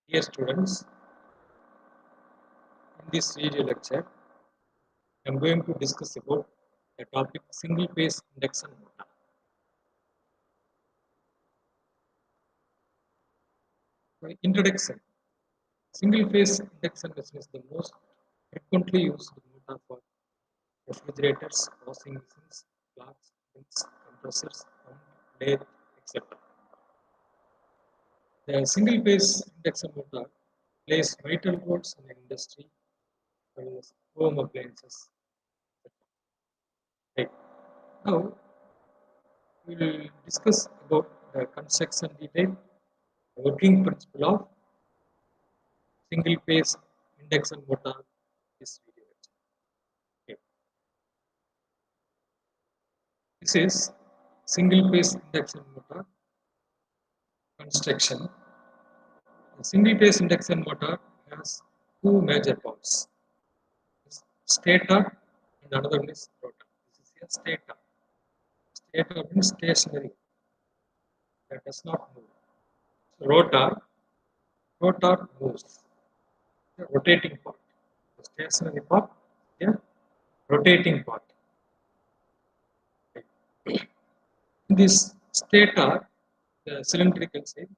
Dear students, in this video lecture, I am going to discuss about the topic single phase induction motor. Introduction. Single phase induction machine is the most frequently used motor for refrigerators, washing machines, clocks, mills, compressors, pump, lathe, etc. The single phase induction motor plays vital roles in the industry, as well as home appliances. Right. Now, we will discuss about the construction detail, the working principle of single phase induction motor this video. Okay. This is single phase induction motor construction. The single phase induction motor has two major parts: stator and another one is rotor. This is a stator. Stator means stationary, that does not move. Rotor moves. The rotating part. The stationary part, the rotating part. This stator, the cylindrical shape,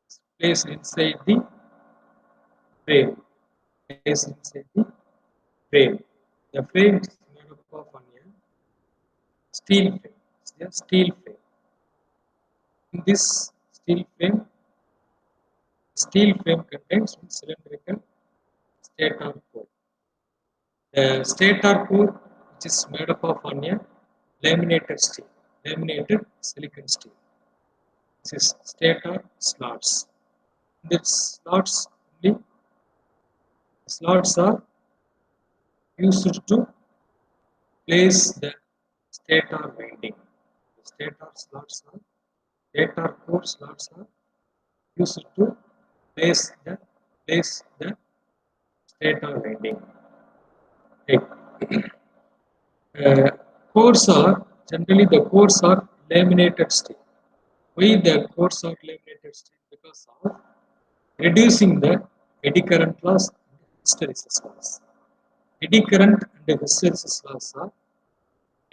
is placed inside the frame. Placed inside the frame. The frame is made up of a steel frame. It's a steel frame. In this steel frame contains one cylindrical stator core. The stator core, which is made up of a laminated steel, laminated silicon steel. This is stator slots. These slots are used to place the stator winding. The stator core slots are used to place the stator winding. Right. Uh, the cores are laminated steel. Why the cores are laminated steel? Because of reducing the eddy current loss and hysteresis loss. Eddy current and hysteresis loss are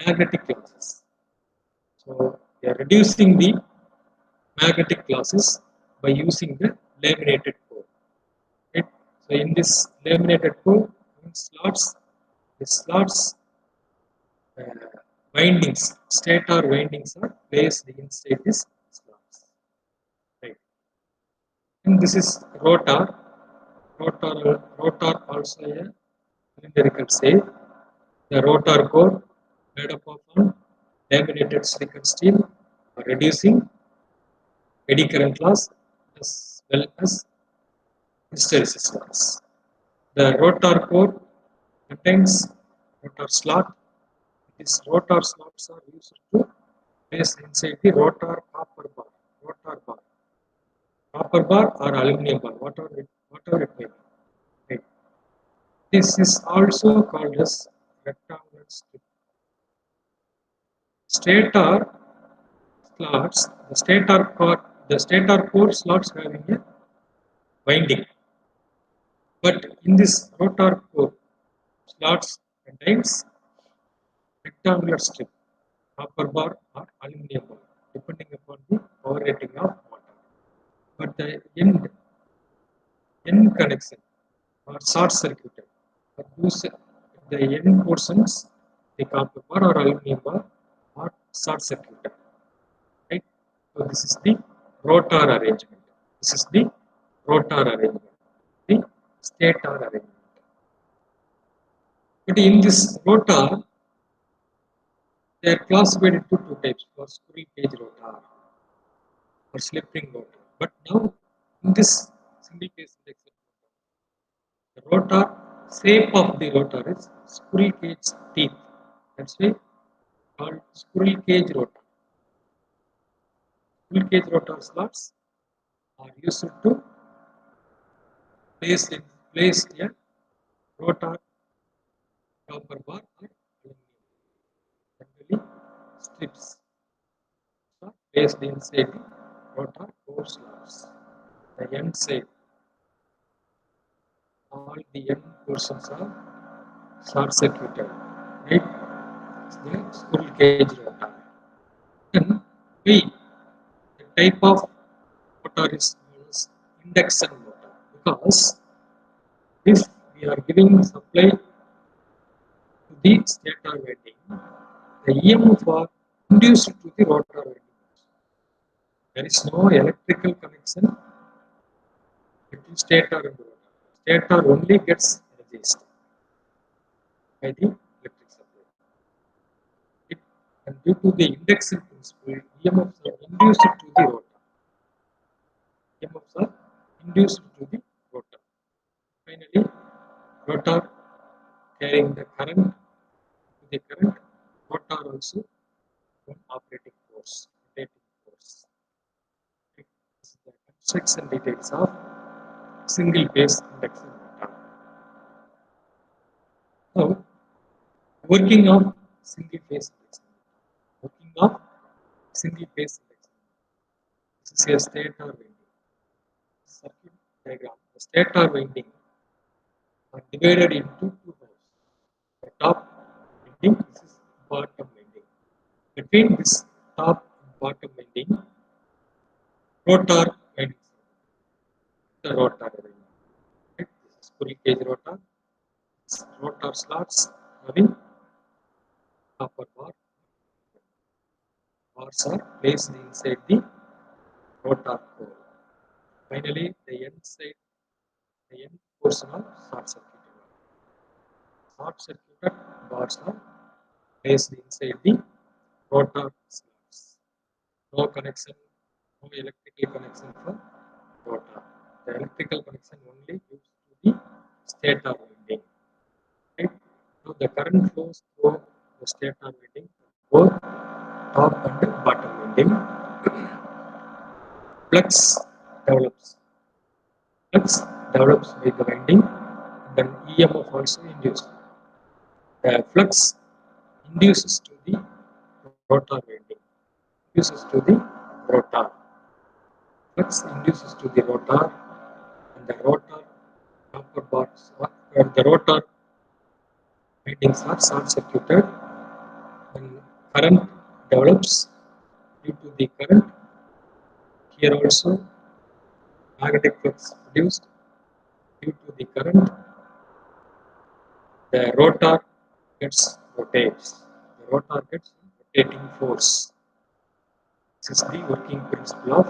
magnetic losses. So they are reducing the magnetic losses by using the laminated core. Right? So in this laminated core, the slots uh, stator windings are placed inside this slots. Right. And this is rotor. Rotor also a cylindrical shape. The rotor core made up of laminated silicon steel for reducing eddy current loss as well as hysteresis loss. The rotor core contains rotor slot. These rotor slots are used to place inside the rotor copper bar or aluminum bar, whatever it may be. Right. This is also called as rectangular strip. Stator slots, the stator core slots having a winding, but in this rotor core slots contains rectangular strip, copper bar or aluminum bar, depending upon the power rating of motor. But the end connection or short circuited, but the end portions, the copper bar or aluminum bar, are short circuited. Right? So this is the rotor arrangement. This is the rotor arrangement, the stator arrangement. But in this rotor, they are classified into two types: for squirrel cage rotor or slip ring rotor. But now, in this single phase induction motor, the rotor shape of the rotor is squirrel cage teeth. That's why called squirrel cage rotor. Squirrel cage rotor slots are used to place a rotor copper bar or aluminum. Generally, strips are placed inside the rotor core slots. The end side, all the n portions are short circuited, right? It's the squirrel cage rotor. Then we the type of motor is known as induction motor because if we are giving supply to the stator winding, the EMF are induced to the rotor winding. There is no electrical connection between stator and rotor. Stator only gets energized by the electric supply. It, and due to the induction principle, EMFs are induced to the rotor. EMFs are induced to the rotor. Finally, rotor carrying the current to the current, rotor also one operating force, rotating force. This is the construction details of single phase induction motor. Now, working of single phase induction motor. Working of single phase induction motor. This is a stator winding. Circuit diagram. The stator winding are divided into two halves. The top winding, this is bottom winding. Between this top and bottom winding, rotor winding. The rotor winding. Right? This is squirrel cage rotor. Rotor slots having copper bar. Bars are placed inside the rotor core. Finally, the end portion of short circuited. Short circuited bars are placed inside the rotor slots. No connection, no electrical connection for rotor. The electrical connection only gives to the stator winding. Right? So the current flows through the stator winding, both top and bottom winding. Flux develops. Flux develops by the winding, then EMF also induced. The flux induces to the rotor winding, induces to the rotor. Flux induces to the rotor, and the rotor copper bars or the rotor windings are short circuited. When current develops due to the current, here also magnetic flux produced due to the current, the rotor gets rotates. The rotor gets rotating force. This is the working principle of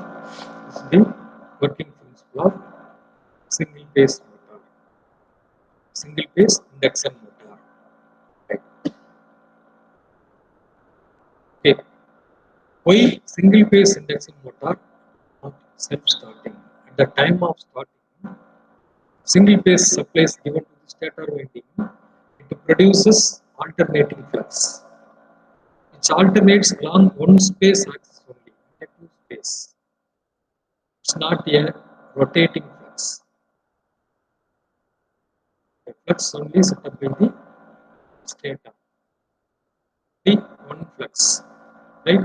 single phase motor, single phase induction motor. Right. Okay. Why single phase induction motor not self-starting? At the time of starting, single phase supply is given to the stator winding. It produces alternating flux, which alternates along one space axis only, not two space. It's not a rotating flux. The flux only set up by the stator. The one flux, right?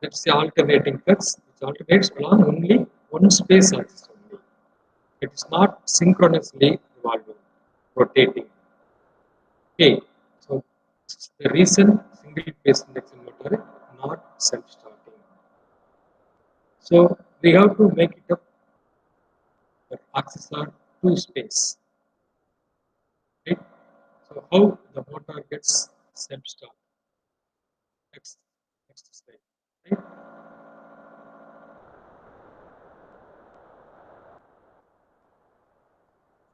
That's the alternating flux, which alternates along only one space axis only. It is not synchronously revolving, rotating. Okay, so this is the reason single phase induction motor not self-starting. So we have to make it up. The axis are two space, right? So how the motor gets self-start? Next slide, right?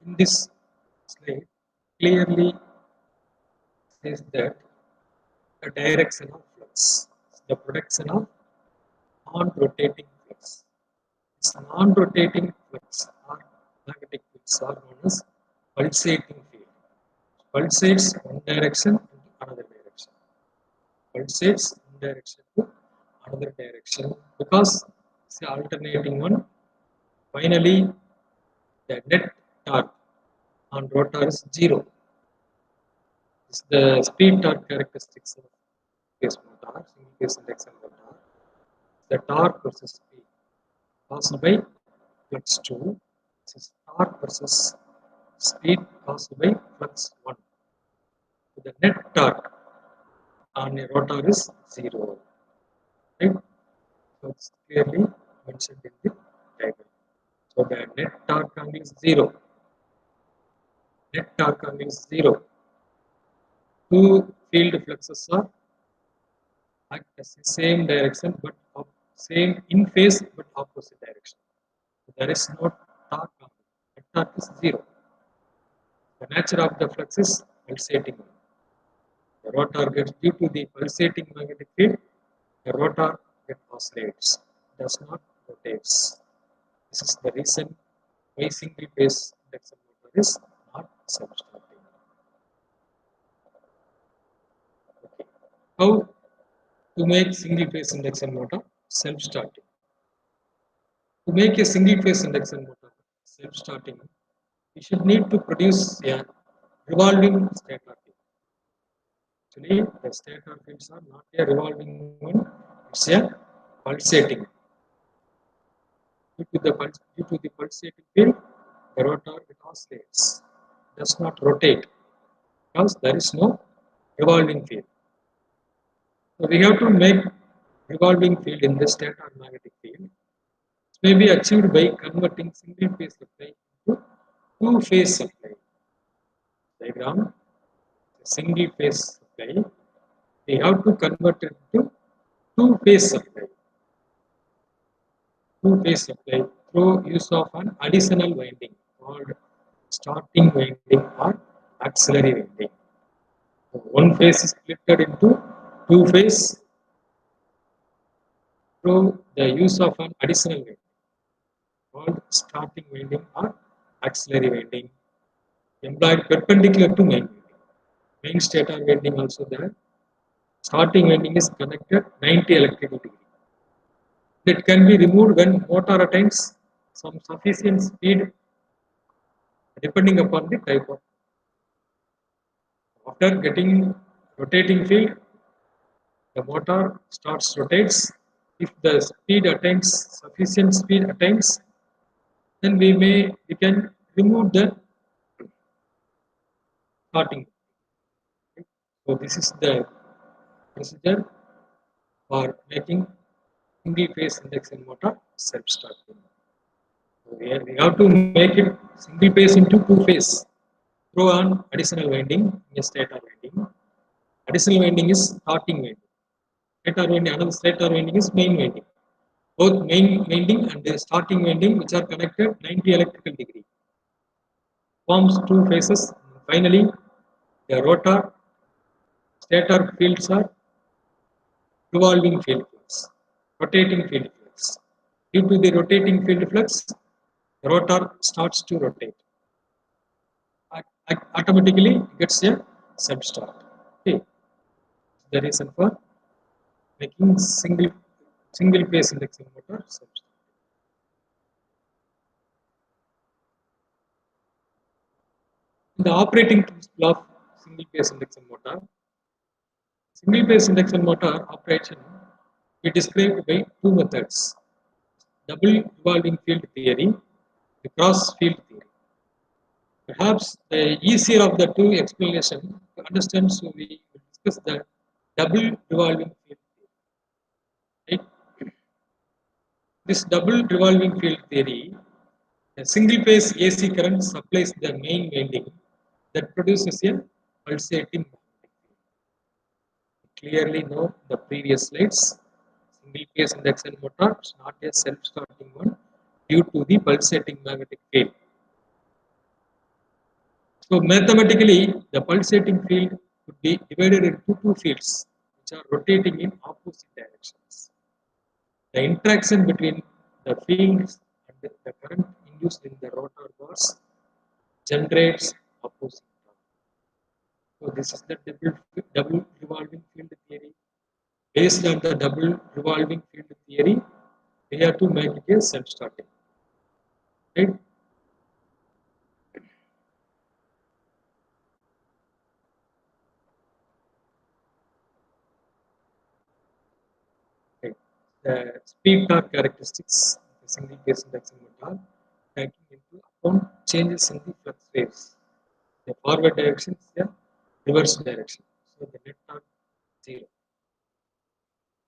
In this slide, clearly says that the direction of flux, the production of non-rotating flux. This non-rotating flux or magnetic fields are known as pulsating field. Pulsates one direction into another direction. Pulsates one direction to another direction because it's the alternating one. Finally, the net torque on rotor is zero. This is the speed torque characteristics of phase motor, single phase induction motor. The torque versus speed caused by flux 2, This is torque versus speed caused by flux 1. So the net torque on a rotor is 0. Right? So it's clearly mentioned in the diagram. So the net torque angle is 0. Net torque angle is 0. Two field fluxes are act as the same direction but same in phase but opposite direction. So there is no torque angle. Net torque is 0. The nature of the flux is pulsating. The rotor gets due to the pulsating magnetic field. The rotor gets oscillates, does not rotates. This is the reason why single phase induction motor is not self-starting. Okay. How to make single phase induction motor self-starting? To make a single phase induction motor self-starting, we should need to produce a revolving stator field. Actually, the stator fields are not a revolving one; it's a pulsating. Due to the pulsating field, the rotor it oscillates, does not rotate because there is no revolving field. So we have to make revolving field in the stator magnetic field. It may be achieved by converting single phase supply into two phase supply. Diagram: single phase supply. We have to convert it to two phase supply. Two phase supply through use of an additional winding called starting winding or auxiliary winding. So one phase is split into two phase through the use of an additional winding called starting winding or auxiliary winding employed perpendicular to main winding. Main stator winding also there. Starting winding is connected 90 electrical degree. It can be removed when motor attains some sufficient speed depending upon the type of. After getting rotating field, the motor starts rotates. If the speed attains sufficient speed attains, then we can remove the starting. So this is the procedure for making single phase induction motor self-starting. So we have to make it single phase into two phase through an additional winding in a stator winding. Additional winding is starting winding. Stator winding, another stator winding is main winding. Both main winding and the starting winding, which are connected 90 electrical degree, forms two phases. Finally, the rotor stator fields are revolving field flux, rotating field flux. Due to the rotating field flux, the rotor starts to rotate. Automatically gets a self-start. Okay, the reason for making single phase induction motor self-start. In the operating principle of single phase induction motor, single phase induction motor operation is described by two methods: double revolving field theory, the cross field theory. Perhaps the easier of the two explanation to understand, so we will discuss the double revolving field theory. Right? This double revolving field theory, a single phase AC current supplies the main winding that produces a pulsating magnetic field. Clearly know the previous slides. Single phase induction motor is not a self-starting one due to the pulsating magnetic field. So mathematically, the pulsating field could be divided into two fields which are rotating in opposite directions. The interaction between the fields and the current induced in the rotor bars generates opposite torque. So this is the double revolving field theory. Based on the double revolving field theory, we have to make it a self-starting. Right? Right. The speed torque characteristics of a single phase induction motor. taking into account changes in the flux waves. The forward direction is the reverse direction. So the net torque 0.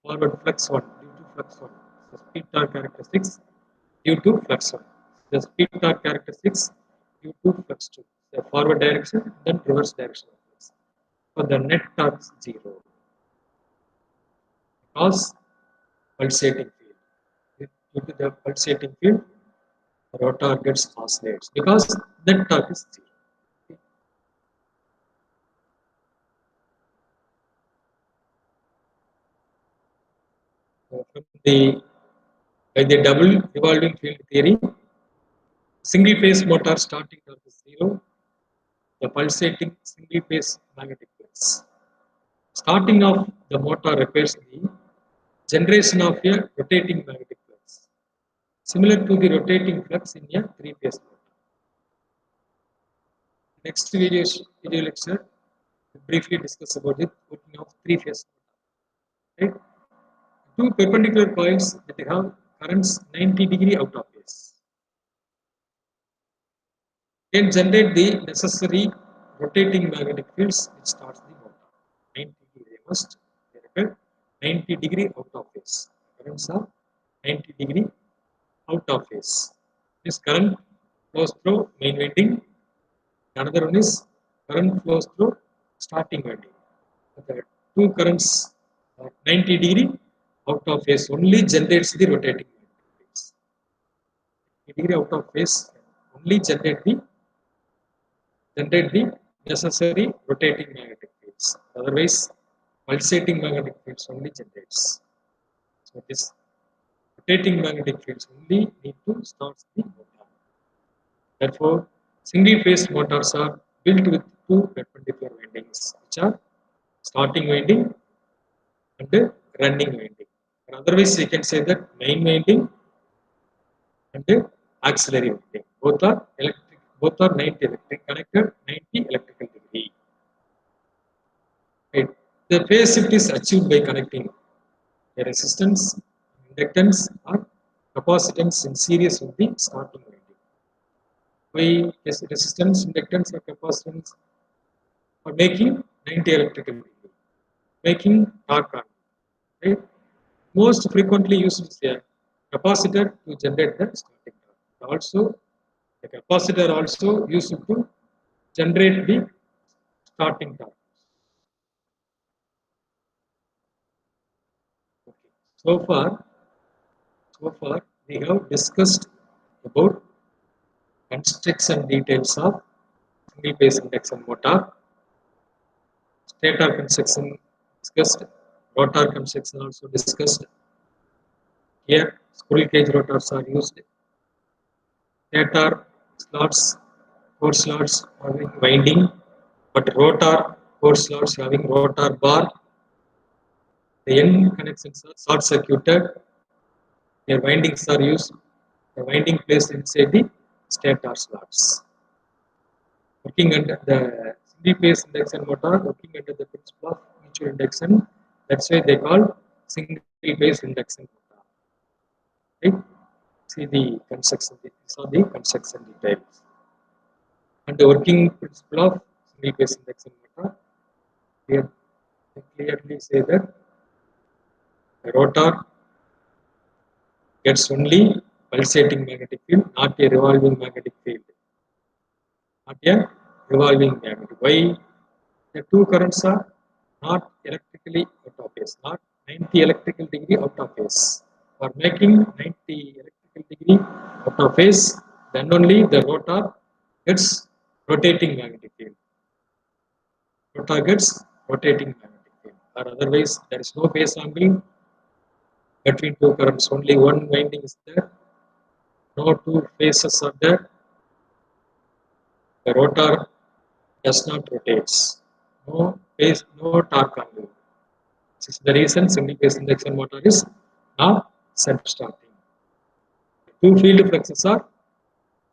Forward flux 1 due to flux 1. So speed torque characteristics due to flux 1. The speed torque characteristics due to flux 2. The forward direction, then reverse direction of flux. So the net torque is 0. Because pulsating field. Due to the pulsating field, the rotor gets oscillates because that torque is 0. So from the by the double revolving field theory, single phase motor starting torque is 0. The pulsating single phase magnetic flux. Starting of the motor requires the generation of a rotating magnetic flux, similar to the rotating flux in a three-phase motor. Next video lecture, we'll briefly discuss about the working of three-phase motor. Right? Two perpendicular coils that have currents 90 degree out of phase can generate the necessary rotating magnetic fields which starts the motor. 90 degree, they must be 90 degree out of phase. Currents are 90 degree out of phase. This current flows through main winding. Another one is current flows through starting winding. The two currents 90 degree out of phase only generates the rotating magnetic fields. 90 degree out of phase only generate the necessary rotating magnetic fields. Otherwise, pulsating magnetic fields only generates. So this rotating magnetic fields only need to start the motor. Therefore, single phase motors are built with two perpendicular windings, which are starting winding and running winding. Or otherwise, we can say that main winding and auxiliary winding. Both are 90 electric connected 90 electrical degree. Right. The phase shift is achieved by connecting a resistance, inductance, or capacitance in series with the starting winding. By resistance, inductance, or capacitance are making 90 electrical degree, making torque on. Right? Most frequently used is a capacitor to generate the starting torque. Also, the capacitor also used to generate the starting torque. Okay. So far, we have discussed about construction details of single phase induction motor, stator construction discussed, rotor construction also discussed. Here, squirrel cage rotors are used. Stator slots, core slots having winding, but rotor core slots having rotor bar. The end connections are short circuited. Their windings are used. The winding placed inside the stator slots. Working under the single phase induction motor, working under the principle of mutual induction. That's why they call single phase induction motor. Right? See the construction. These are the construction details. And the working principle of single phase induction motor. Here they clearly say that the rotor gets only pulsating magnetic field, not a revolving magnetic field. Not a revolving magnetic. Why? The two currents are not electrically out of phase, not 90 electrical degree out of phase. For making 90 electrical degree out of phase, then only the rotor gets rotating magnetic field. Rotor gets rotating magnetic field. Or otherwise, there is no phase angle between two currents. Only one winding is there. No two phases are there. The rotor does not rotates. No phase, no torque angle. This is the reason single phase induction motor is not self-starting. Two field fluxes are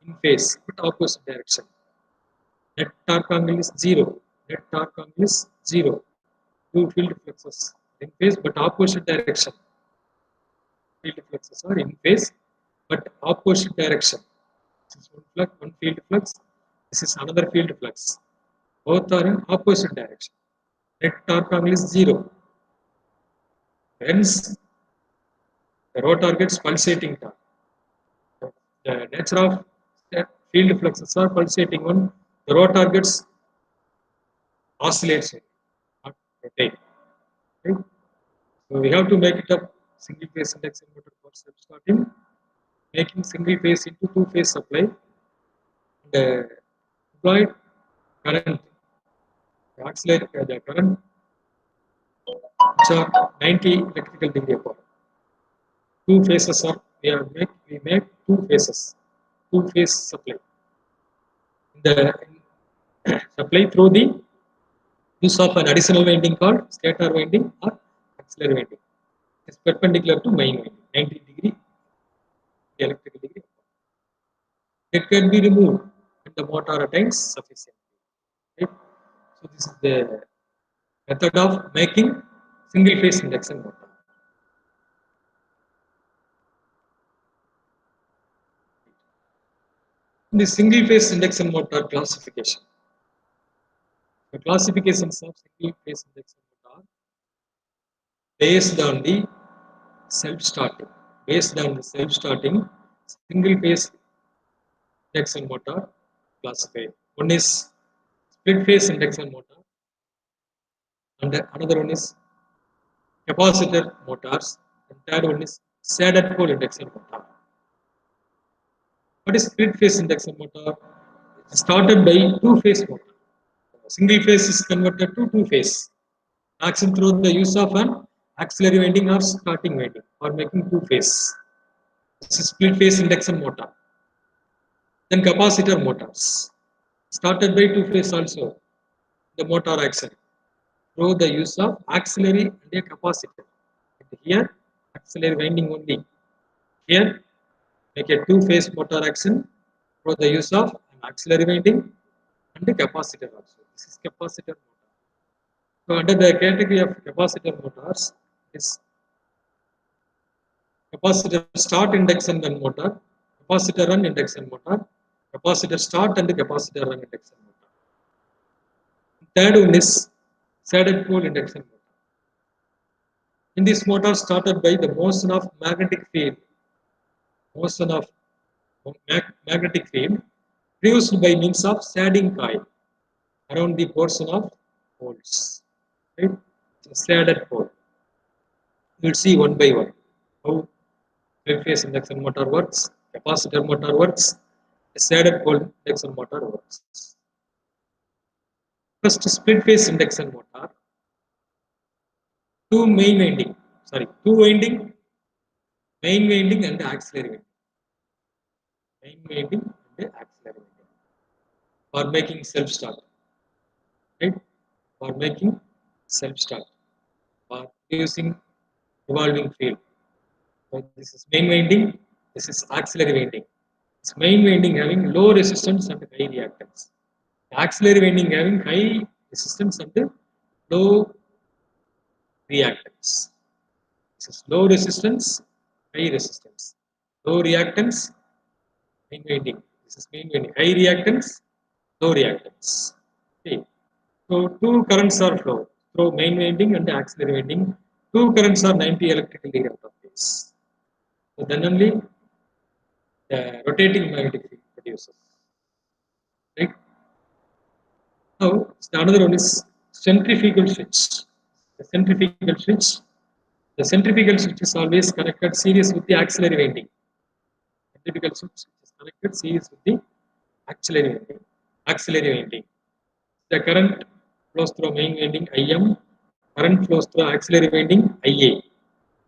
in phase but opposite direction. Net torque angle is zero. Net torque angle is zero. Two field fluxes in phase but opposite direction. Field fluxes are in phase but opposite direction. This is one flux, one field flux. This is another field flux. Both are in opposite direction. Net torque angle is 0. Hence, the rotor gets pulsating torque. The nature of the field fluxes are pulsating one. The rotor gets oscillates, not rotate. Right? So we have to make it up single phase induction motor for self-starting, making single phase into two phase supply. The deployed current, the current which are 90 electrical degree apart. Two phases are we make two phases, two phase supply. The supply through the use of an additional winding called stator winding or auxiliary winding. It's perpendicular to main winding, 90 degree electrical degree. It can be removed when the motor attains sufficient. Right? So this is the method of making single phase induction motor. The single phase induction motor classification. The classifications of single phase induction motor based on the self-starting. Based on the self-starting single phase induction motor classified. One is split phase induction motor, and another one is capacitor motors, and third one is shaded pole induction motor. What is split phase induction motor? It is started by two phase motor. Single phase is converted to two phase. Action through the use of an auxiliary winding or starting winding for making two phase. This is split phase induction motor. Then capacitor motors. Started by two phase also. The motor action through the use of auxiliary and a capacitor. Here, auxiliary winding only. Here, make a two phase motor action through the use of an auxiliary winding and a capacitor also. This is capacitor motor. So, under the category of capacitor motors, is capacitor start induction run motor, capacitor run induction motor, capacitor start and capacitor run induction motor. Third one is shaded pole induction motor. In this motor started by the motion of magnetic field, motion of magnetic field produced by means of shading coil around the portion of poles. Right? Shaded pole. You will see one by one how three phase induction motor works, capacitor motor works, shaded pole induction motor works. First, split phase induction motor, two winding, main winding and auxiliary winding. Main winding and auxiliary winding for making self start, right? For making self start, for using revolving field. So this is main winding, this is auxiliary winding. This main winding having low resistance and high reactance. Auxiliary winding having high resistance and low reactance. This is low resistance, high resistance. Low reactance, main winding. This is main winding. High reactance, low reactance. Okay. So two currents are flow through main winding and auxiliary winding. Two currents are 90 electrical degree out of phase. So then only the rotating magnetic field produces. Right? Now the another one is centrifugal switch. The centrifugal switch. The centrifugal switch is always connected series with the auxiliary winding. Centrifugal switch is connected series with the auxiliary winding. Auxiliary winding. The current flows through main winding IM, current flows through auxiliary winding IA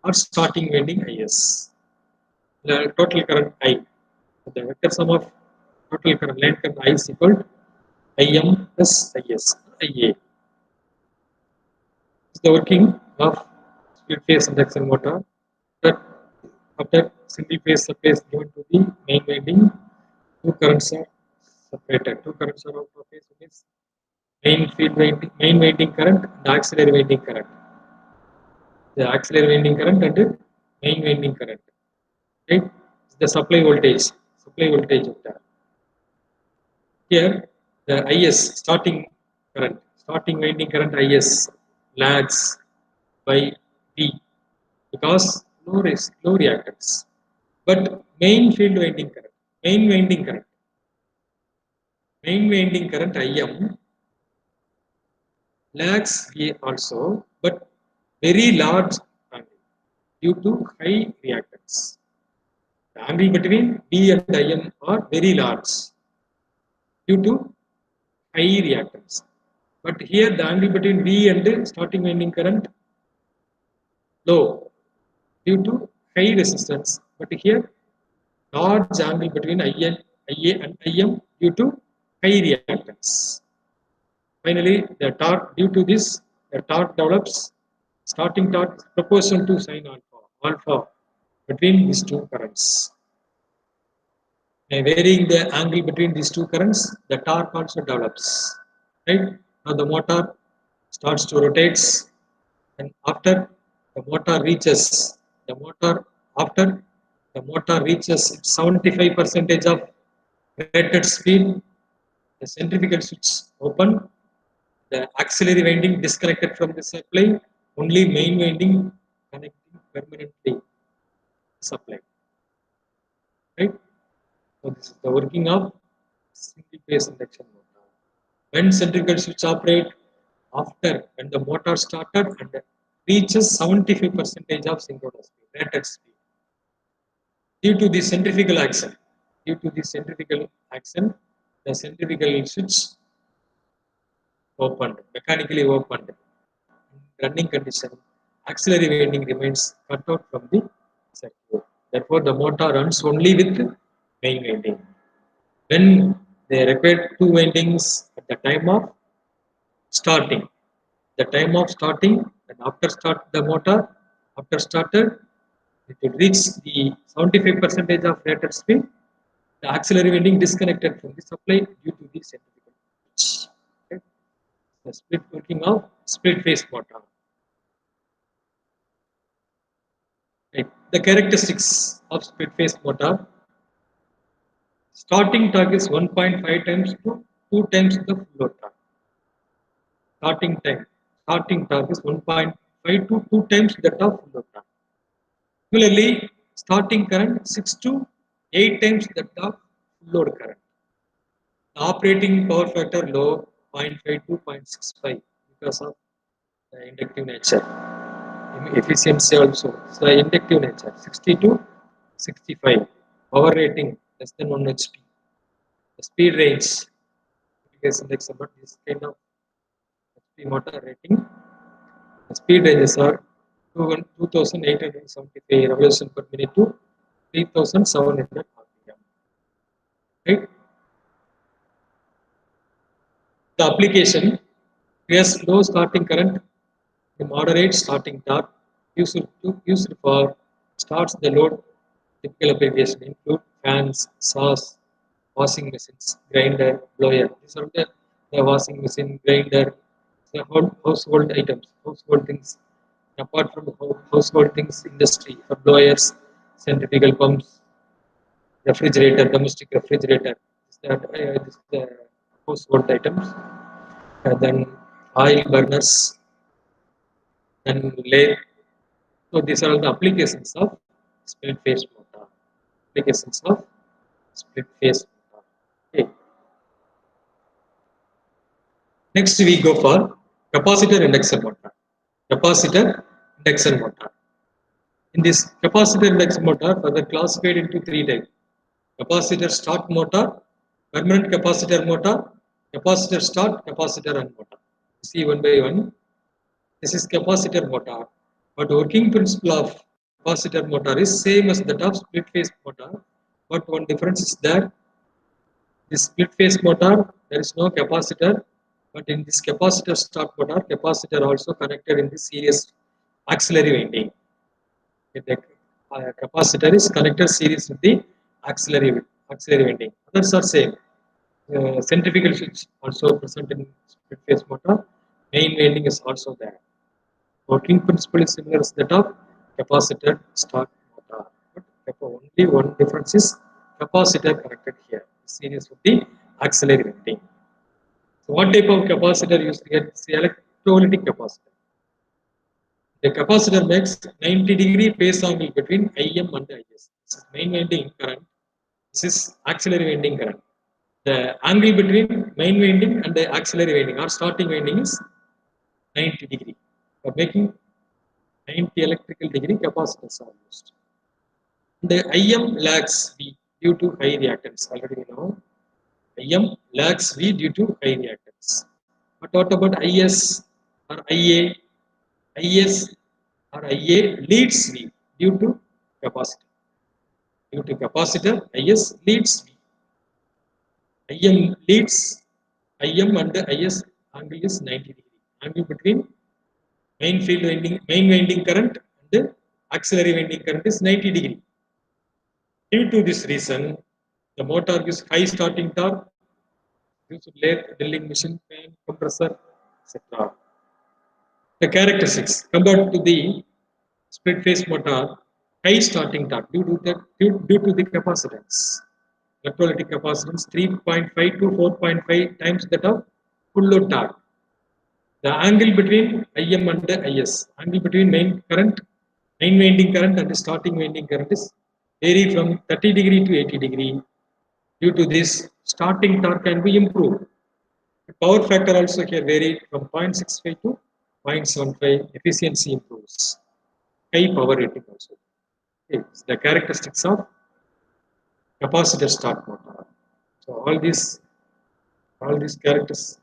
or starting winding IS. The total current I. So the vector sum of total current line current I is equal to IM plus IS, IA. This is the working of split phase induction motor. That after single phase supply is given to the main winding, two currents are separated. Two currents are out of phase. One is main winding current and auxiliary winding current. The auxiliary winding current and main winding current. Right? The supply voltage vector. Here, the IS starting winding current IS lags by V because low reactance. But main winding current, IM lags V also, but very large angle due to high reactance. The angle between V and IM are very large due to high reactance. But here the angle between V and starting winding current low due to high resistance. But here large angle between IA and IM due to high reactance. Finally, the torque due to this, the torque develops. Starting torque is proportional to sine alpha between these two currents. By varying the angle between these two currents, the torque also develops. Right now, the motor starts to rotate, and after the motor reaches the motor after the motor reaches 75% of rated speed, the centrifugal switch open, the auxiliary winding disconnected from the supply, only main winding connecting permanently supply. Right? So this is the working of single phase induction motor. When centrifugal switch operate, after when the motor started and reaches 75% of synchronous speed, rated speed, due to the centrifugal action, the centrifugal switch opened, mechanically opened. In running condition, auxiliary winding remains cut out from the circuit. Therefore, the motor runs only with main winding. When they require two windings at the time of starting, and after start the motor, after started, it will reach the 75% of rated speed. The auxiliary winding disconnected from the supply due to the centrifugal switch. Okay. The split working of split phase motor. Right. The characteristics of split phase motor: starting torque is 1.5 times to 2 times the full load torque. Starting torque is 1.5 to 2 times that of full load torque. Similarly, starting current 6 to 8 times that of full load current. The operating power factor low 0.5 to 0.65 because of the inductive nature. Efficiency also, so the inductive nature 60 to 65. Power rating less than 1 HP. The speed range, because index about this kind of HP motor rating. The speed ranges are 2,875 revolution per minute to 3,700 RPM. Right? The application creates low starting current, the moderate starting torque, used for starts the load. Typical application include fans, saws, washing machines, grinder, blower. These are the washing machine, grinder, the household items, household things. Apart from household things, industry for blowers, centrifugal pumps, refrigerator, domestic refrigerator. This the household items. And then oil burners, and lathe. So these are all the applications of split phase motor. Applications of split phase motor. Okay. Next we go for capacitor induction motor. Capacitor induction motor. In this capacitor induction motor, further classified into three types: capacitor start motor, permanent capacitor motor, capacitor start, capacitor run motor. See one by one. This is capacitor motor, but working principle of capacitor motor is same as that of split phase motor. But one difference is that this split phase motor there is no capacitor, but in this capacitor start motor, capacitor also connected in the series auxiliary winding. The capacitor is connected series with the auxiliary winding. Others are same. Centrifugal switch also present in split phase motor. Main winding is also there. Working principle is similar as that of capacitor start motor. But only one difference is capacitor connected here. Series with the auxiliary winding. So what type of capacitor used here? It's the electrolytic capacitor. The capacitor makes 90-degree phase angle between IM and IS. This is main winding current. This is auxiliary winding current. The angle between main winding and the auxiliary winding or starting winding is 90 degree. For making 90 electrical degree, capacitors are used. The IM lags V due to high reactance. Already we know IM lags V due to high reactance. But what about IS or IA? IS or IA leads V due to capacitor. Due to capacitor, IS leads V. IM leads IM and IS angle is 90 degree. Angle between main winding current and the auxiliary winding current is 90 degree. Due to this reason, the motor gives high starting torque, gives lathe, drilling machine, fan, compressor, etc. The characteristics compared to the split phase motor, high starting torque due to the capacitance. Electrolytic capacitance 3.5 to 4.5 times that of full load torque. The angle between IM and IS, angle between main winding current and starting winding current is vary from 30 degree to 80 degree. Due to this, starting torque can be improved. The power factor also here varied from 0.65 to 0.75. Efficiency improves. High power rating also. Okay. The characteristics of capacitor start motor. So all these characteristics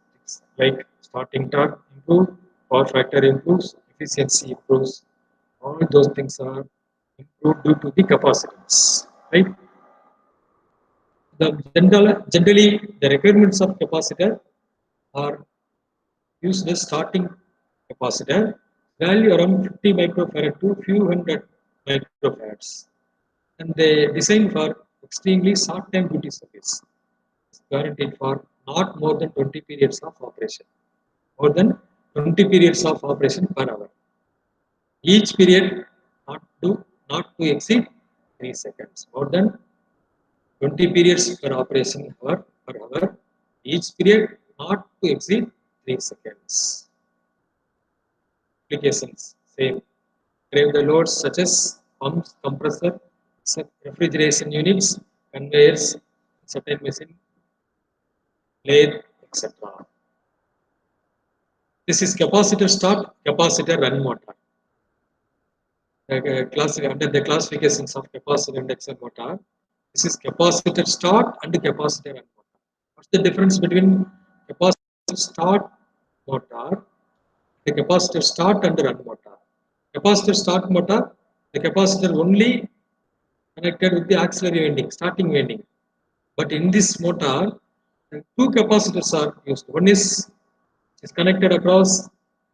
like starting torque improve, power factor improves, efficiency improves. All those things are improved due to the capacitance, right? Generally the requirements of capacitor are used as starting capacitor value around 50 microfarad to few hundred microfarads, and they designed for extremely short time duty service, guaranteed for not more than 20 periods of operation, more than 20 periods of operation per hour. Each period not to exceed 3 seconds. More than 20 periods per operation hour per hour. Each period not to exceed 3 seconds. Applications same. Crave the loads such as pumps, compressor, refrigeration units, conveyors, certain machine, lathe, etc. This is capacitor start, capacitor run motor. Under the classifications of capacitor induction motor, this is capacitor start and capacitor run motor. What's the difference between capacitor start motor, the capacitor start and run motor? Capacitor start motor, the capacitor only connected with the auxiliary winding, starting winding. But in this motor, two capacitors are used. One is connected across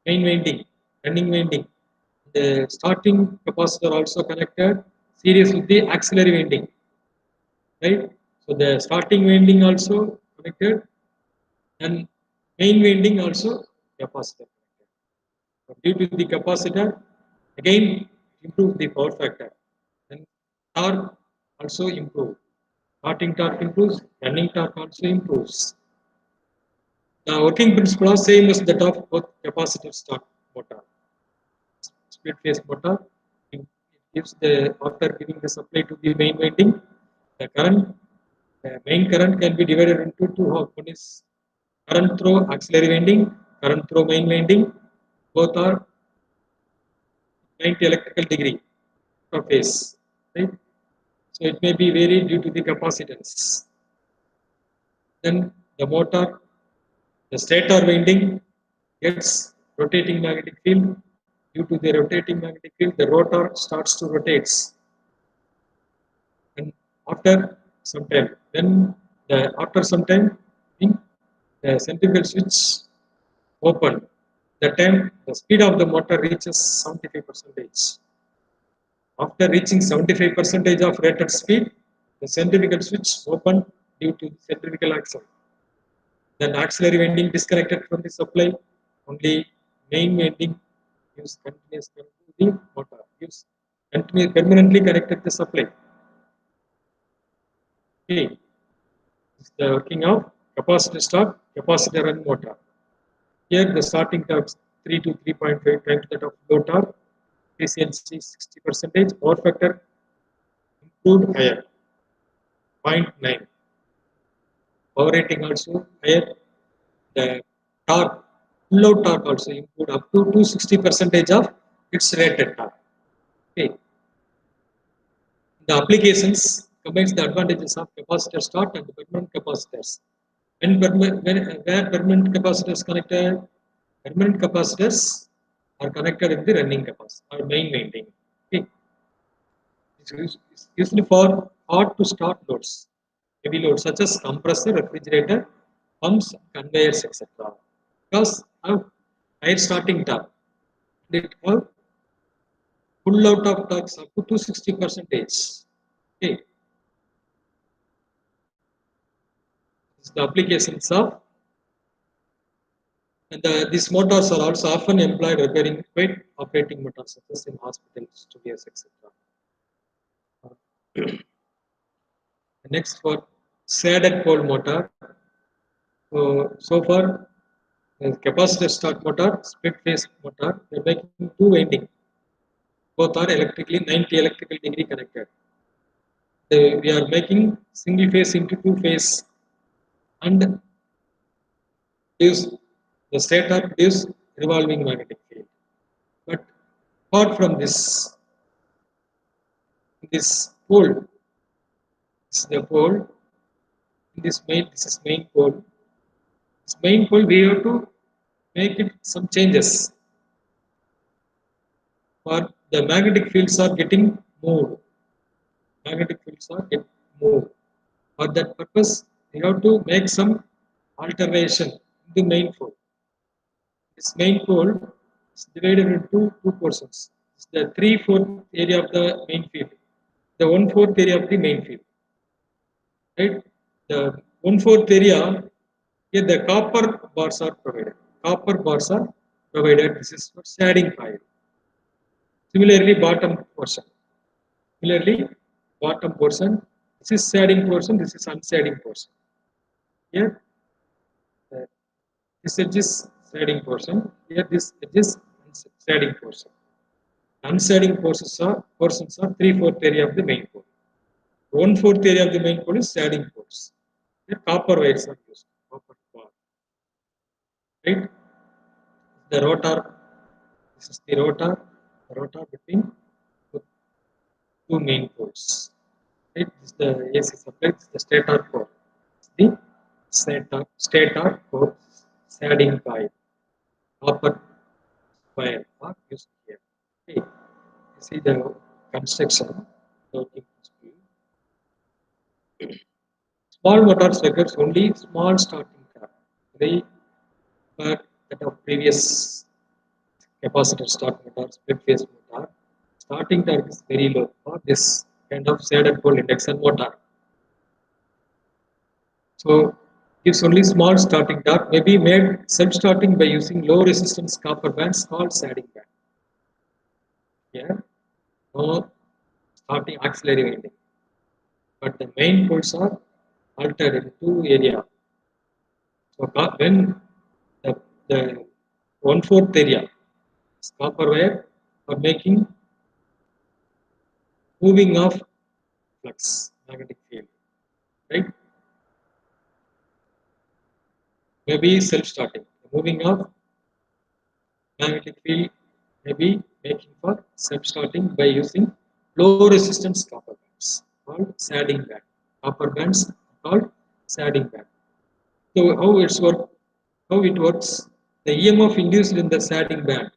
main winding, running winding. The starting capacitor also connected series with the auxiliary winding, right? So the starting winding also connected and main winding also capacitor connected. So due to the capacitor, again improve the power factor. Then torque also improve. Starting torque improves, running torque also improves. The working principle is same as that of both capacitor start motor. Split phase motor, it gives the after giving the supply to the main winding, the main current can be divided into two halves. One is current through auxiliary winding, current through main winding. Both are 90 electrical degree of phase, right? So it may be varied due to the capacitance. Then the motor, the stator winding gets rotating magnetic field. Due to the rotating magnetic field, the rotor starts to rotate. And after some time, after some time, the centrifugal switch open. That time, the speed of the motor reaches 75%. After reaching 75% of rated speed, the centrifugal switch opened due to the centrifugal axle. Then auxiliary winding disconnected from the supply. Only main winding gives continuous current to the motor. Gives continuous permanently connected the supply. Okay, this is the working of capacitor start, capacitor and motor. Here the starting torque is 3 to 3.5 times that of low torque, efficiency 60%, power factor improved higher, 0.9. Power rating also higher, the torque, full load torque also improved up to 260% of its rated torque. Okay. The applications combines the advantages of capacitor start and permanent capacitors. Where permanent capacitors connected, permanent capacitors are connected in the running capacitor or main winding. Okay. It's used for hard to start loads, heavy loads such as compressor, refrigerator, pumps, conveyors, etc. Because of higher starting torque, it have full out of torques up to 260%. Okay. This is the applications of, and these motors are also often employed repairing weight operating motors such as in hospitals, studios, etc. Next for shaded pole motor. So far, capacitor start motor, split phase motor, we are making two winding. Both are electrically 90 electrical degree connected. We are making single phase into two phase and gives the stator gives revolving magnetic field. But apart from this pole, this is the pole. This is main pole. This main pole we have to make it some changes. For the magnetic fields are getting moved. Magnetic fields are getting moved. For that purpose, we have to make some alteration in the main pole. This main pole is divided into two portions. It's the 3/4 area of the main field, the 1/4 area of the main field. Right? The 1/4 area, here the copper bars are provided. Copper bars are provided. This is for shading coil. Similarly, bottom portion. Similarly, bottom portion. This is shading portion. This is unshading portion. Here, this edge is shading portion. Here, this edge is shading portion. Unshading portions are 3/4 area of the main pole. 1/4 area of the main pole is shading poles. Here, copper wires are used. Copper bar. Right? The rotor. This is the rotor. The rotor between two main poles. Right? This is the AC supply. This is the stator core. The stator core shading coil. Copper wire are used here. Okay. You see the construction. Small motors requires only small starting torque. They were that of previous capacitor start motor, split phase motor. Starting torque is very low for this kind of shaded pole induction motor. So gives only small starting torque, may be made self-starting by using low resistance copper bands called shading band. Here, no starting auxiliary winding. But the main poles are altered in two areas. So when the 1/4 area is copper wire for making moving of flux magnetic field, right? Maybe self-starting. Moving of magnetic field may be making for self-starting by using low resistance copper bands called shading band. Copper bands called shading band. So how it works? The EMF induced in the shading band.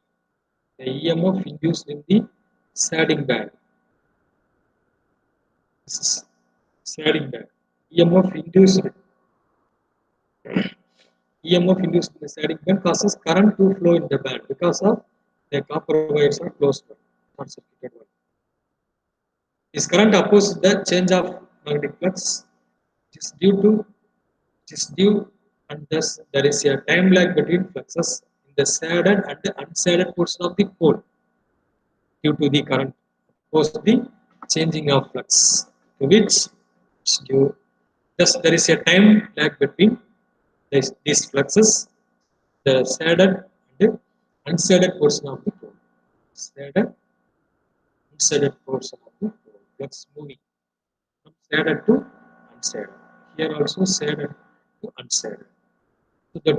The EMF induced in the shading band. This is shading band. EMF induced EMF induced in the shading band causes current to flow in the band because of the copper wires are closed one, short circuited one. This current opposes the change of magnetic flux, which is due, and thus there is a time lag between fluxes in the shaded and the unshaded portion of the pole due to the current opposes the changing of flux to which it's due. Thus there is a time lag between these fluxes, the shaded and unshaded portion of the pole. Shaded, unshaded portion of the pole. Flux moving from shaded to unshaded. Here also shaded to unshaded. So the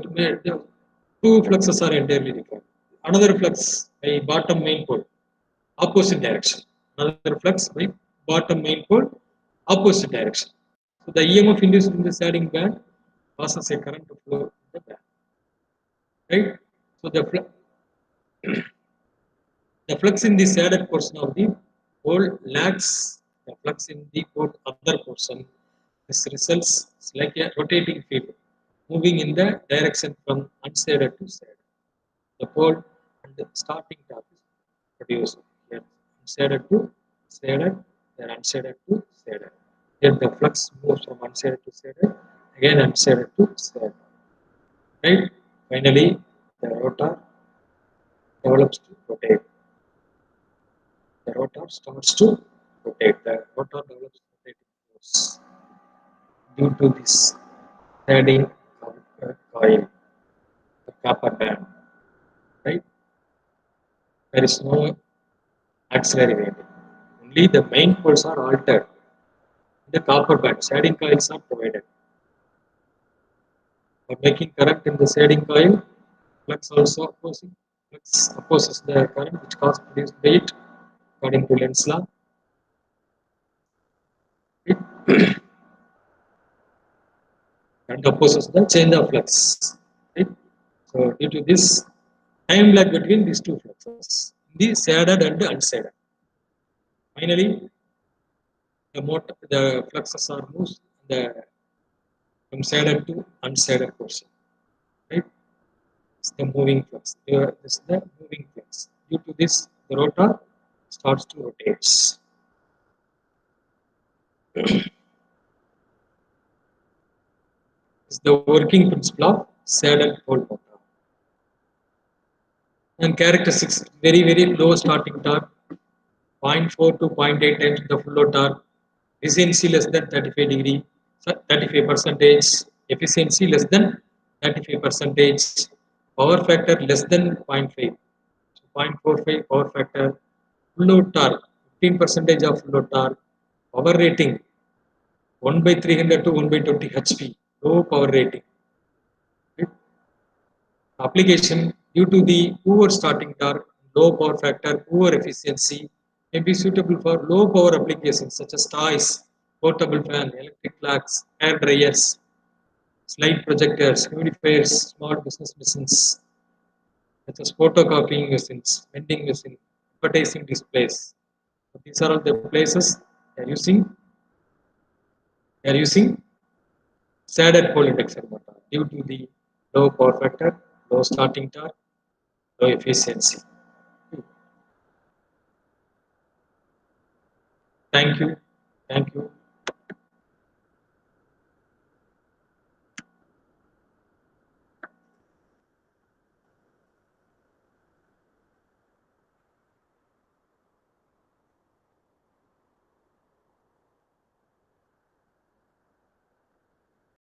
two fluxes are entirely different. Another flux by bottom main pole, opposite direction. Another flux by bottom main pole, opposite direction. So the EMF induced in the shading band causes a current to flow in the band. Right? So the flux in the shaded portion of the pole lags the flux in the other portion. This results like a rotating field moving in the direction from unshaded to shaded. The pole and the starting top is produced here unshaded to shaded, then unshaded to shaded. Then the flux moves from unshaded to shaded, again unshaded to shaded. Right? Finally, the rotor develops to rotate. The rotor starts to rotate. The rotor develops rotating force due to this shading of the coil, the copper band. Right? There is no auxiliary winding. Only the main poles are altered. The copper band shading coils are provided. For making current in the shading coil, flux also flux opposes the current which causes produced by it according to Lenz's law. It and opposes the change of flux. Right? So due to this time lag between these two fluxes, the shaded and unshaded. Finally, the fluxes are moved from shaded to unshaded portion. Right? It's the moving flux. This is the moving flux. Due to this, the rotor starts to rotate. It's the working principle of saddle pole motor. And characteristics very, very low starting torque, 0.4 to 0.8 times the full load torque, efficiency less than 35 degree, 35 percentage, efficiency less than 35 percentage, power factor less than 0.5, so 0.45 power factor, full load torque 15 percentage of full load torque, power rating 1 by 300 to 1 by 20 HP, low power rating. Application due to the poor starting torque, low power factor, poor efficiency may be suitable for low power applications such as toys, portable fan, electric clocks, hair dryers, slide projectors, humidifiers, small business machines such as photocopying machines, vending machine, advertising displays. So these are all the places they are using shaded pole induction motor due to the low power factor, low starting torque, low efficiency. Thank you. Thank you.